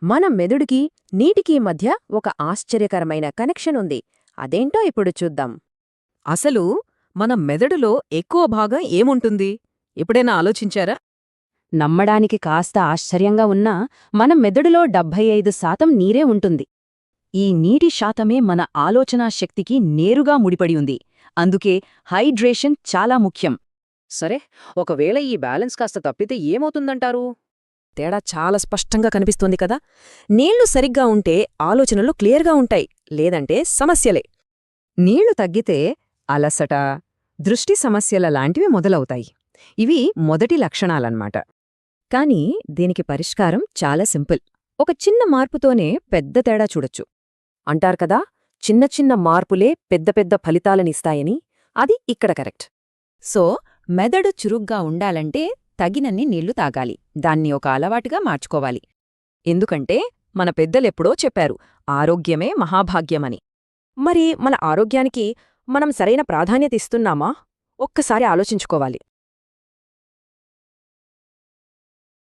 మన మెదడుకి నీటికి మధ్య ఒక ఆశ్చర్యకరమైన కనెక్షన్ ఉంది. అదేంటో ఇప్పుడు చూద్దాం. అసలు మన మెదడులో ఎక్కువ భాగం ఏముంటుంది? ఎప్పుడైనా ఆలోచించారా? నమ్మడానికి కాస్త ఆశ్చర్యంగా ఉన్నా మన మెదడులో 75% నీరే ఉంటుంది. ఈ నీటి శాతమే మన ఆలోచనా శక్తికి నేరుగా ముడిపడి ఉంది. అందుకే హైడ్రేషన్ చాలా ముఖ్యం. సరే, ఒకవేళ ఈ బ్యాలెన్స్ కాస్త తప్పితే ఏమవుతుందంటారు? తేడా చాలా స్పష్టంగా కనిపిస్తోంది కదా. నీళ్లు సరిగ్గా ఉంటే ఆలోచనలు క్లియర్గా ఉంటాయి, లేదంటే సమస్యలే. నీళ్లు తగ్గితే అలసట, దృష్టి సమస్యల లాంటివి మొదలవుతాయి. ఇవి మొదటి లక్షణాలన్నమాట. కానీ దీనికి పరిష్కారం చాలా సింపుల్. ఒక చిన్న మార్పుతోనే పెద్ద తేడా చూడొచ్చు. అంటారు కదా, చిన్న చిన్న మార్పులే పెద్ద పెద్ద ఫలితాలనిస్తాయని. అది ఇక్కడ కరెక్ట్. సో మెదడు చురుగ్గా ఉండాలంటే తగినన్ని నీళ్లు తాగాలి. దాన్ని ఒక అలవాటుగా మార్చుకోవాలి. ఎందుకంటే మన పెద్దలెప్పుడో చెప్పారు, ఆరోగ్యమే మహాభాగ్యమని. మరి మన ఆరోగ్యానికి మనం సరైన ప్రాధాన్యత ఇస్తున్నామా? ఒక్కసారి ఆలోచించుకోవాలి.